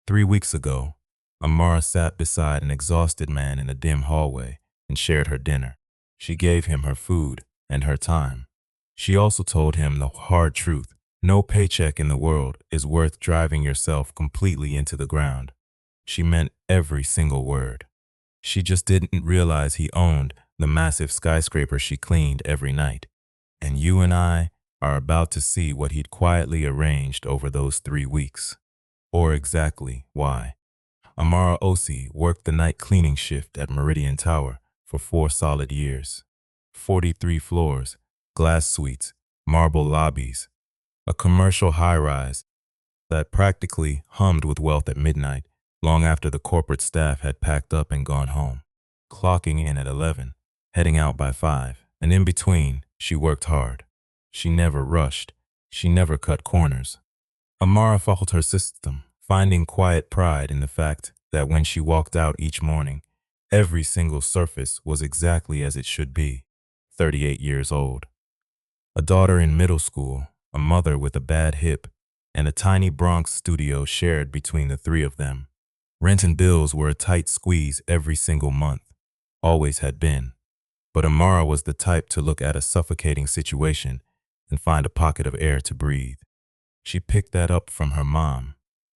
3 weeks ago, Amara sat beside an exhausted man in a dim hallway and shared her dinner. She gave him her food and her time. She also told him the hard truth. No paycheck in the world is worth driving yourself completely into the ground. She meant every single word. She just didn't realize he owned the massive skyscraper she cleaned every night. And you and I are about to see what he'd quietly arranged over those 3 weeks. Or exactly why. Amara Osi worked the night cleaning shift at Meridian Tower for 4 solid years. 43 floors, glass suites, marble lobbies, a commercial high-rise that practically hummed with wealth at midnight, long after the corporate staff had packed up and gone home. Clocking in at 11, heading out by 5, and in between, she worked hard. She never rushed. She never cut corners. Amara followed her system, finding quiet pride in the fact that when she walked out each morning, every single surface was exactly as it should be. 38 years old. A daughter in middle school, a mother with a bad hip, and a tiny Bronx studio shared between the three of them. Rent and bills were a tight squeeze every single month. Always had been. But Amara was the type to look at a suffocating situation and find a pocket of air to breathe. She picked that up from her mom,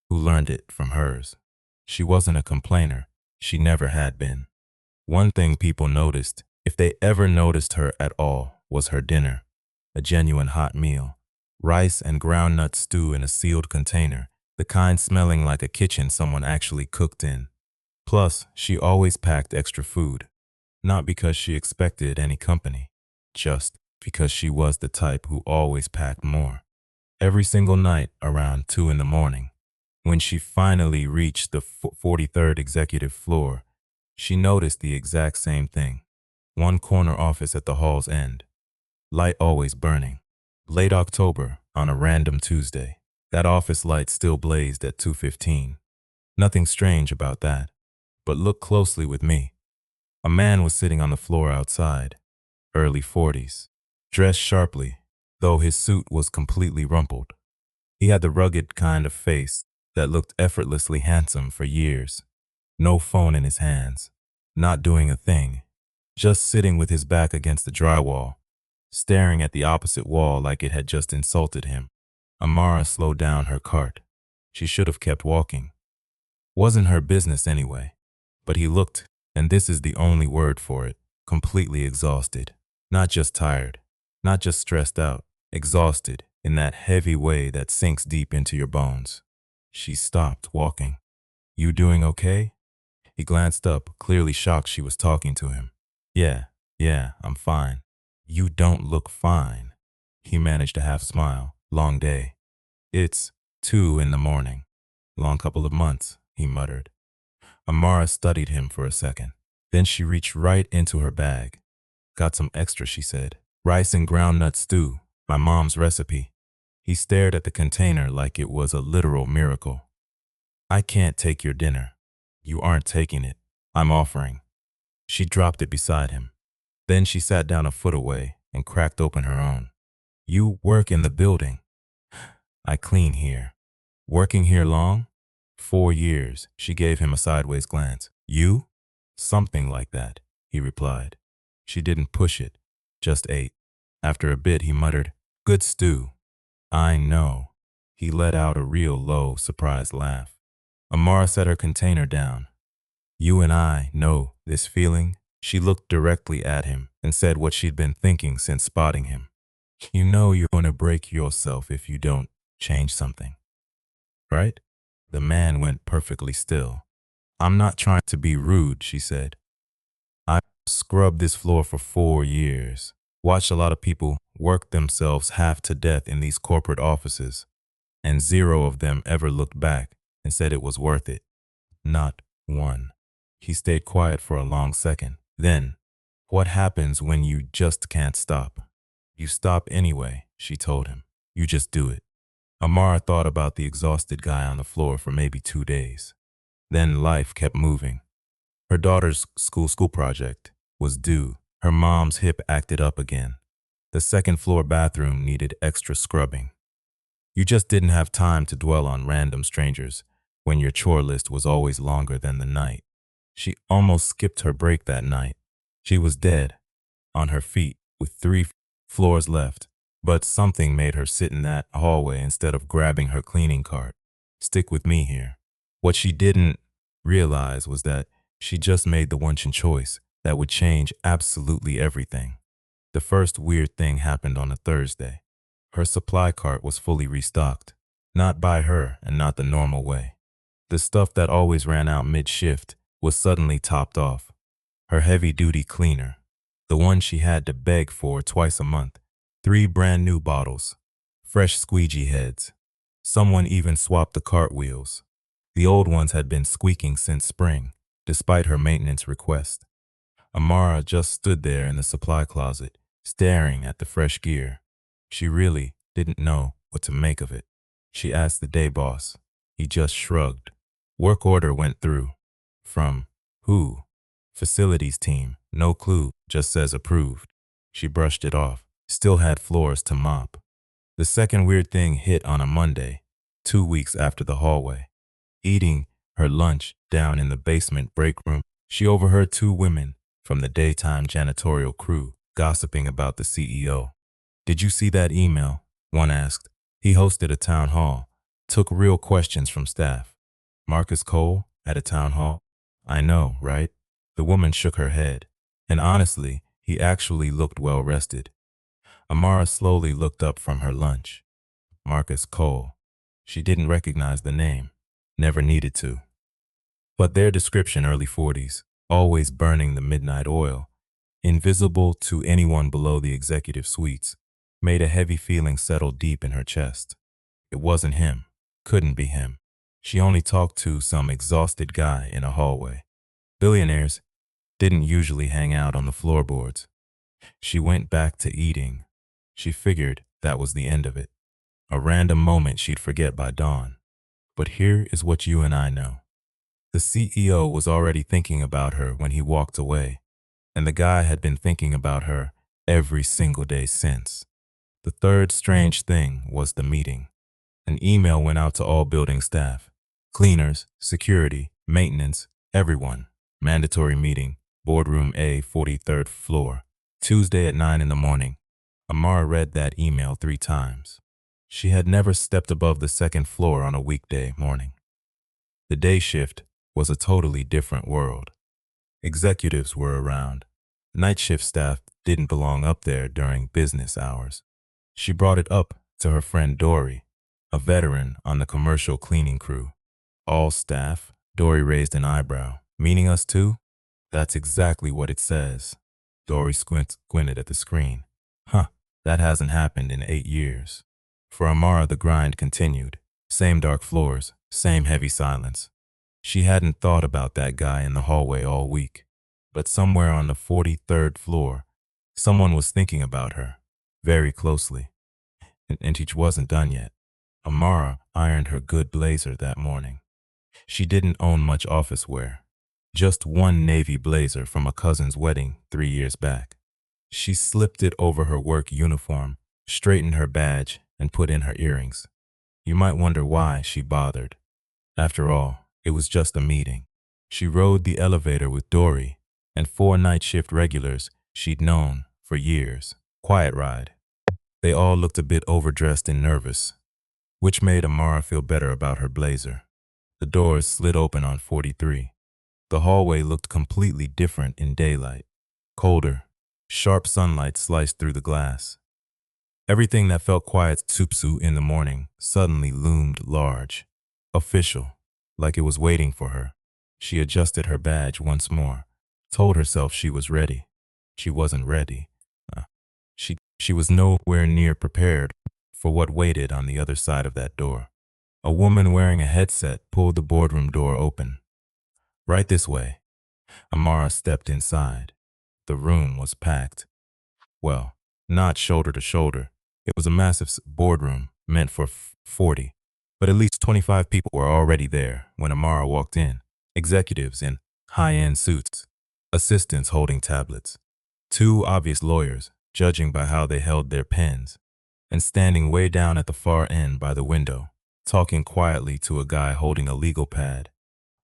who learned it from hers. She wasn't a complainer. She never had been. One thing people noticed, if they ever noticed her at all, was her dinner. A genuine hot meal. Rice and groundnut stew in a sealed container, the kind smelling like a kitchen someone actually cooked in. Plus, she always packed extra food. Not because she expected any company, just because she was the type who always packed more. Every single night around 2 in the morning, when she finally reached the 43rd executive floor, she noticed the exact same thing. One corner office at the hall's end. Light always burning. Late October, on a random Tuesday, that office light still blazed at 2:15. Nothing strange about that. But look closely with me. A man was sitting on the floor outside, early 40s, dressed sharply, though his suit was completely rumpled. He had the rugged kind of face that looked effortlessly handsome for years. No phone in his hands, not doing a thing, just sitting with his back against the drywall, staring at the opposite wall like it had just insulted him. Amara slowed down her cart. She should have kept walking. Wasn't her business anyway. But he looked, and this is the only word for it, completely exhausted. Not just tired, not just stressed out, exhausted in that heavy way that sinks deep into your bones. She stopped walking. "You doing okay?" He glanced up, clearly shocked she was talking to him. Yeah, I'm fine." "You don't look fine." He managed a half smile. "Long day." "It's 2 in the morning. Long couple of months," he muttered. Amara studied him for a second. Then she reached right into her bag. "Got some extra," she said. "Rice and groundnut stew, my mom's recipe." He stared at the container like it was a literal miracle. "I can't take your dinner." "You aren't taking it. I'm offering." She dropped it beside him. Then she sat down a foot away and cracked open her own. "You work in the building." "I clean here." "Working here long?" 4 years. She gave him a sideways glance. "You?" "Something like that," he replied. She didn't push it, just ate. After a bit, he muttered, "Good stew." "I know." He let out a real low, surprised laugh. Amara set her container down. "You and I know this feeling." She looked directly at him and said what she'd been thinking since spotting him. "You know you're going to break yourself if you don't change something, right?" The man went perfectly still. "I'm not trying to be rude," she said. "I scrubbed this floor for 4 years. Watched a lot of people work themselves half to death in these corporate offices, and 0 of them ever looked back and said it was worth it. Not one." He stayed quiet for a long second. Then, "What happens when you just can't stop?" "You stop anyway," she told him. "You just do it." Amara thought about the exhausted guy on the floor for maybe 2 days. Then life kept moving. Her daughter's school project was due. Her mom's hip acted up again. The second-floor bathroom needed extra scrubbing. You just didn't have time to dwell on random strangers. when your chore list was always longer than the night. She almost skipped her break that night. She was dead, on her feet, with 3 floors left. But something made her sit in that hallway instead of grabbing her cleaning cart. Stick with me here. What she didn't realize was that she just made the one choice that would change absolutely everything. The first weird thing happened on a Thursday. Her supply cart was fully restocked. Not by her and not the normal way. The stuff that always ran out mid-shift was suddenly topped off. Her heavy-duty cleaner, the one she had to beg for twice a month, 3 brand new bottles, fresh squeegee heads. Someone even swapped the cartwheels. The old ones had been squeaking since spring, despite her maintenance request. Amara just stood there in the supply closet, staring at the fresh gear. She really didn't know what to make of it. She asked the day boss. He just shrugged. Work order went through. From who? Facilities team. No clue, just says approved. She brushed it off. Still had floors to mop. The second weird thing hit on a Monday, 2 weeks after the hallway. Eating her lunch down in the basement break room, she overheard 2 women from the daytime janitorial crew gossiping about the CEO. Did you see that email? One asked. He hosted a town hall, took real questions from staff. Marcus Cole at a town hall? I know, right? The woman shook her head. And honestly, he actually looked well rested. Amara slowly looked up from her lunch. Marcus Cole. She didn't recognize the name. Never needed to. But their description, early 40s, always burning the midnight oil, invisible to anyone below the executive suites, made a heavy feeling settle deep in her chest. It wasn't him. Couldn't be him. She only talked to some exhausted guy in a hallway. Billionaires didn't usually hang out on the floorboards. She went back to eating. She figured that was the end of it. A random moment she'd forget by dawn. But here is what you and I know. The CEO was already thinking about her when he walked away, and the guy had been thinking about her every single day since. The third strange thing was the meeting. An email went out to all building staff, cleaners, security, maintenance, everyone. Mandatory meeting, Boardroom A, 43rd floor, Tuesday at 9 in the morning. Amara read that email 3 times. She had never stepped above the 2nd floor on a weekday morning. The day shift was a totally different world. Executives were around. Night shift staff didn't belong up there during business hours. She brought it up to her friend Dory, a veteran on the commercial cleaning crew. All staff? Dory raised an eyebrow. Meaning us too? That's exactly what it says. Dory squinted at the screen. Huh, that hasn't happened in 8 years. For Amara, the grind continued. Same dark floors, same heavy silence. She hadn't thought about that guy in the hallway all week. But somewhere on the 43rd floor, someone was thinking about her, very closely. And she wasn't done yet. Amara ironed her good blazer that morning. She didn't own much office wear. Just one navy blazer from a cousin's wedding 3 years back. She slipped it over her work uniform, straightened her badge, and put in her earrings. You might wonder why she bothered. After all, it was just a meeting. She rode the elevator with Dory and 4 night shift regulars she'd known for years. Quiet ride. They all looked a bit overdressed and nervous, which made Amara feel better about her blazer. The doors slid open on 43. The hallway looked completely different in daylight. Colder. Sharp sunlight sliced through the glass. Everything that felt quiet tsupsu in the morning suddenly loomed large. Official, like it was waiting for her. She adjusted her badge once more, told herself she was ready. She wasn't ready. She was nowhere near prepared for what waited on the other side of that door. A woman wearing a headset pulled the boardroom door open. Right this way. Amara stepped inside. The room was packed. Well, not shoulder to shoulder. It was a massive boardroom meant for 40, but at least 25 people were already there when Amara walked in. Executives in high-end suits, assistants holding tablets, 2 obvious lawyers, judging by how they held their pens, and standing way down at the far end by the window, talking quietly to a guy holding a legal pad.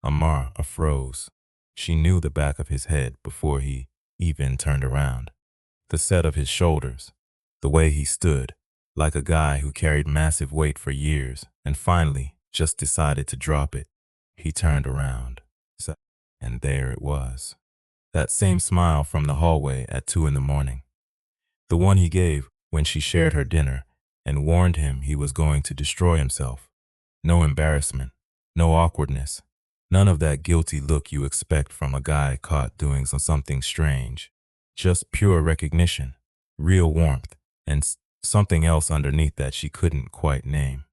Amara froze. She knew the back of his head before he even turned around. The set of his shoulders, the way he stood, like a guy who carried massive weight for years and finally just decided to drop it. He turned around, and there it was. That same smile from the hallway at 2 in the morning. The one he gave when she shared her dinner and warned him he was going to destroy himself. No embarrassment, no awkwardness, none of that guilty look you expect from a guy caught doing something strange. Just pure recognition, real warmth, and something else underneath that she couldn't quite name.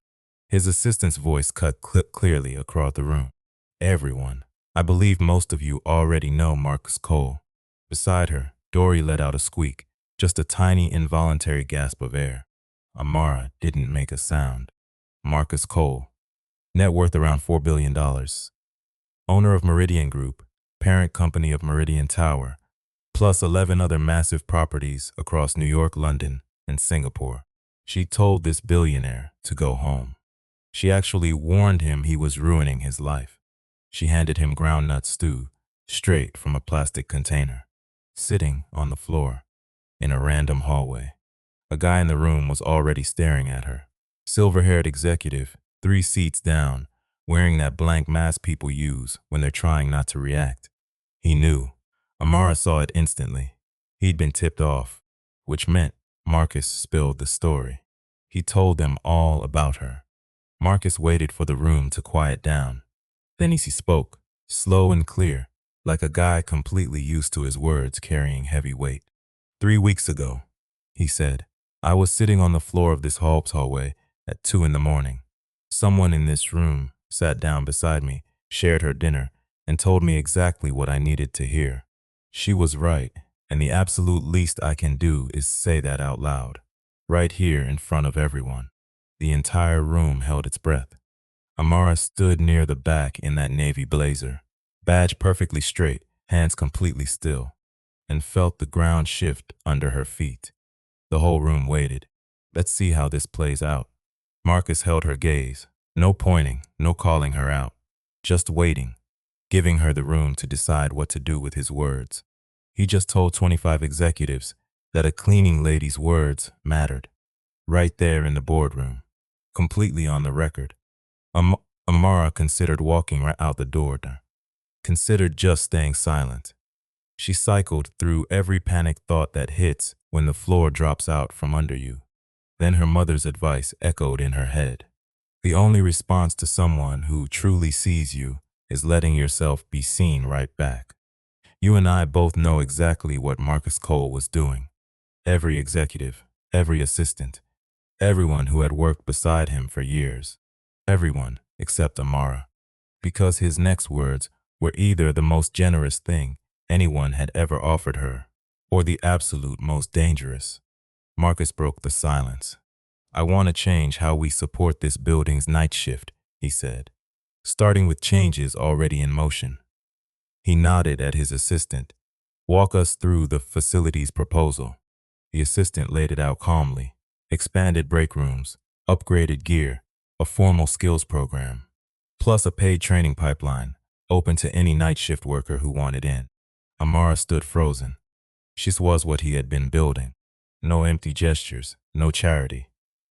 His assistant's voice cut clearly across the room. Everyone, I believe most of you already know Marcus Cole. Beside her, Dory let out a squeak, just a tiny involuntary gasp of air. Amara didn't make a sound. Marcus Cole, net worth around $4 billion. Owner of Meridian Group, parent company of Meridian Tower, plus 11 other massive properties across New York, London, and Singapore. She told this billionaire to go home. She actually warned him he was ruining his life. She handed him groundnut stew, straight from a plastic container, sitting on the floor, in a random hallway. A guy in the room was already staring at her. Silver-haired executive, 3 seats down, wearing that blank mask people use when they're trying not to react. He knew. Amara saw it instantly. He'd been tipped off, which meant Marcus spilled the story. He told them all about her. Marcus waited for the room to quiet down. Then he spoke, slow and clear, like a guy completely used to his words carrying heavy weight. 3 weeks ago, he said, I was sitting on the floor of this hallway at 2 in the morning. Someone in this room sat down beside me, shared her dinner, and told me exactly what I needed to hear. She was right, and the absolute least I can do is say that out loud, right here in front of everyone. The entire room held its breath. Amara stood near the back in that navy blazer, badge perfectly straight, hands completely still, and felt the ground shift under her feet. The whole room waited. Let's see how this plays out. Marcus held her gaze. No pointing, no calling her out. Just waiting, giving her the room to decide what to do with his words. He just told 25 executives that a cleaning lady's words mattered. Right there in the boardroom, completely on the record. Amara considered walking right out the door, considered just staying silent. She cycled through every panicked thought that hits when the floor drops out from under you. Then her mother's advice echoed in her head. The only response to someone who truly sees you is letting yourself be seen right back. You and I both know exactly what Marcus Cole was doing. Every executive, every assistant, everyone who had worked beside him for years. Everyone except Amara. Because his next words were either the most generous thing anyone had ever offered her, or the absolute most dangerous. Marcus broke the silence. I want to change how we support this building's night shift, he said, starting with changes already in motion. He nodded at his assistant. Walk us through the facility's proposal. The assistant laid it out calmly. Expanded break rooms, upgraded gear, a formal skills program, plus a paid training pipeline, open to any night shift worker who wanted in. Amara stood frozen. She was what he had been building. No empty gestures, no charity.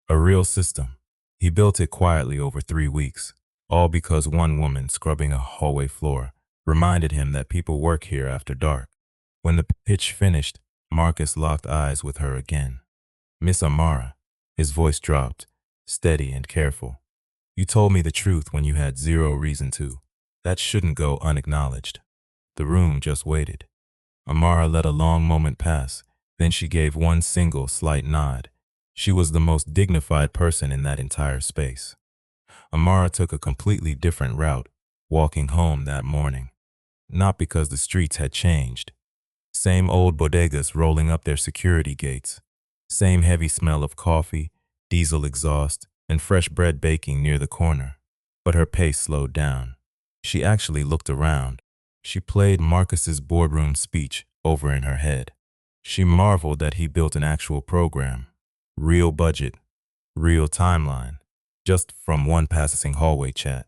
A real system. He built it quietly over 3 weeks, all because one woman scrubbing a hallway floor reminded him that people work here after dark. When the pitch finished, Marcus locked eyes with her again. Miss Amara, his voice dropped, steady and careful. You told me the truth when you had zero reason to. That shouldn't go unacknowledged. The room just waited. Amara let a long moment pass, then she gave one single slight nod. She was the most dignified person in that entire space. Amara took a completely different route, walking home that morning. Not because the streets had changed. Same old bodegas rolling up their security gates. Same heavy smell of coffee, diesel exhaust, and fresh bread baking near the corner. But her pace slowed down. She actually looked around. She played Marcus's boardroom speech over in her head. She marveled that he built an actual program. Real budget, real timeline, just from one passing hallway chat.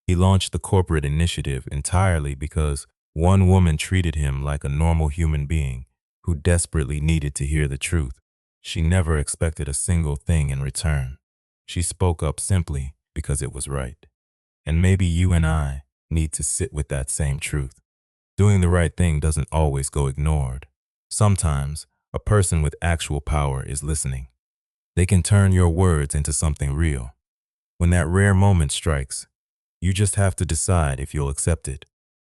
He launched the corporate initiative entirely because one woman treated him like a normal human being who desperately needed to hear the truth. She never expected a single thing in return. She spoke up simply because it was right. And maybe you and I need to sit with that same truth. Doing the right thing doesn't always go ignored. Sometimes, a person with actual power is listening. They can turn your words into something real. When that rare moment strikes, you just have to decide if you'll accept it